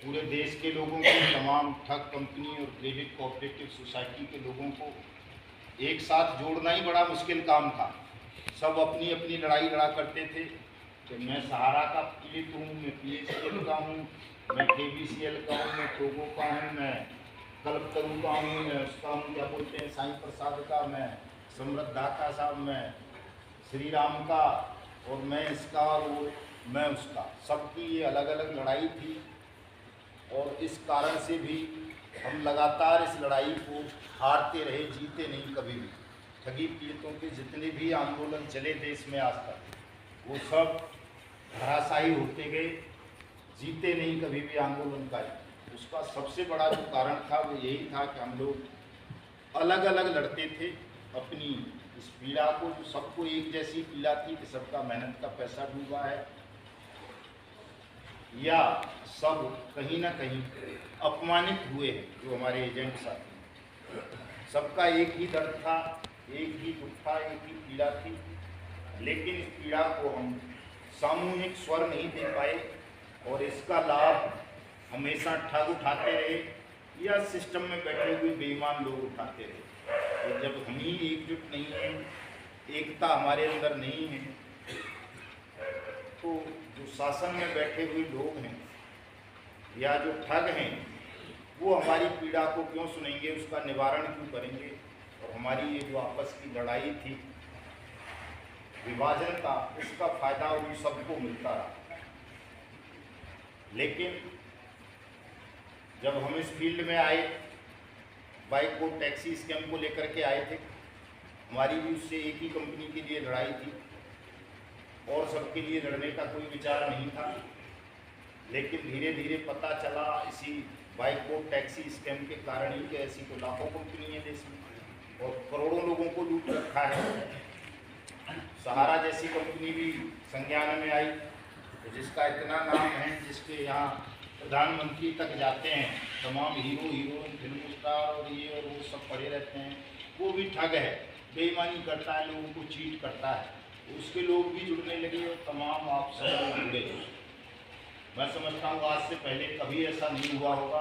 पूरे देश के लोगों को, तमाम ठग कंपनी और क्रेडिट कोऑपरेटिव सोसाइटी के लोगों को एक साथ जोड़ना ही बड़ा मुश्किल काम था। सब अपनी अपनी लड़ाई लड़ा करते थे कि मैं सहारा का पीड़ित हूँ, मैं PACL का हूँ, मैं KBCL का हूँ, मैं टोगो का हूँ, मैं कल्पतरू का हूँ, मैं उसका हूँ, क्या बोलते हैं, साईं प्रसाद का, मैं समृद्ध दाता साहब, मैं श्री राम का, और मैं इसका, और वो मैं उसका। सबकी ये अलग अलग लड़ाई थी और इस कारण से भी हम लगातार इस लड़ाई को हारते रहे, जीते नहीं कभी भी। ठगी पीड़ितों के जितने भी आंदोलन चले देश में आज तक, वो सब धराशायी होते गए, जीते नहीं कभी भी आंदोलन का। उसका सबसे बड़ा जो कारण था वो यही था कि हम लोग अलग अलग लड़ते थे अपनी इस पीड़ा को, जो सबको एक जैसी पीड़ा थी कि सबका मेहनत का पैसा डूबा है, या सब कहीं ना कहीं अपमानित हुए हैं जो हमारे एजेंट साथी। सबका एक ही दर्द था, एक ही दुख था, एक ही पीड़ा थी, लेकिन इस पीड़ा को हम सामूहिक स्वर नहीं दे पाए और इसका लाभ हमेशा ठग उठाते रहे या सिस्टम में बैठे हुए बेईमान लोग उठाते रहे। तो जब हम ही एकजुट नहीं हैं, एकता हमारे अंदर नहीं है, तो जो शासन में बैठे हुए लोग हैं या जो ठग हैं वो हमारी पीड़ा को क्यों सुनेंगे, उसका निवारण क्यों करेंगे। और हमारी ये जो आपस की लड़ाई थी, विभाजन का, उसका फायदा उन सबको मिलता रहा। लेकिन जब हम इस फील्ड में आए, बाइक को टैक्सी स्कैम को लेकर के आए थे, हमारी भी उससे एक ही कंपनी के लिए लड़ाई थी और सबके लिए लड़ने का कोई विचार नहीं था। लेकिन धीरे धीरे पता चला इसी बाइक को टैक्सी स्कैम के कारण ही कि ऐसी तो लाखों कंपनी है देश में और करोड़ों लोगों को लूट रखा है। सहारा जैसी कंपनी भी संज्ञान में आई, तो जिसका इतना नाम है, जिसके यहाँ प्रधानमंत्री तक जाते हैं, तमाम हीरो हीरोइन, फिल्म स्टार और ये और वो सब पड़े रहते हैं, वो भी ठग है, बेईमानी करता है, लोगों को चीट करता है। उसके लोग भी जुड़ने लगे और तमाम आप सब लोग जुड़े। मैं समझता हूँ आज से पहले कभी ऐसा नहीं हुआ होगा।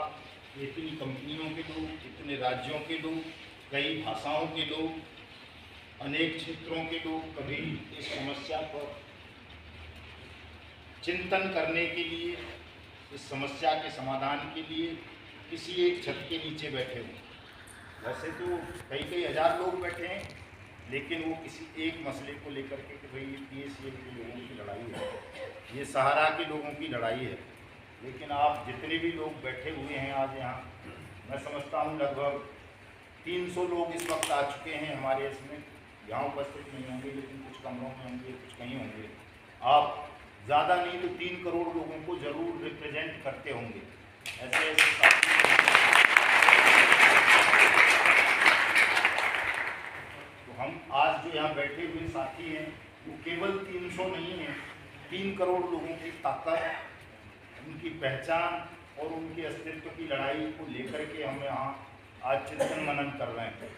इतनी कंपनियों के लोग, इतने राज्यों के लोग, कई भाषाओं के लोग, अनेक क्षेत्रों के लोग कभी इस समस्या पर चिंतन करने के लिए, इस समस्या के समाधान के लिए किसी एक छत के नीचे बैठे हुए। वैसे तो कई कई हज़ार लोग बैठे हैं, लेकिन वो किसी एक मसले को लेकर के कि भाई ये PACL के लोगों की लड़ाई है, ये सहारा के लोगों की लड़ाई है। लेकिन आप जितने भी लोग बैठे हुए हैं आज यहाँ, मैं समझता हूँ लगभग 300 लोग इस वक्त आ चुके हैं हमारे इसमें। यहाँ उपस्थित नहीं होंगे, लेकिन कुछ कमरों में होंगे, कुछ कहीं होंगे। आप ज़्यादा नहीं तो 3 करोड़ लोगों को ज़रूर रिप्रेजेंट करते होंगे। ऐसे ऐसे तो हम आज जो यहाँ बैठे हुए साथी हैं वो केवल 300 नहीं हैं, 3 करोड़ लोगों की ताकत, उनकी पहचान और उनके अस्तित्व की लड़ाई को लेकर के हम यहाँ आज चिंतन मनन कर रहे हैं।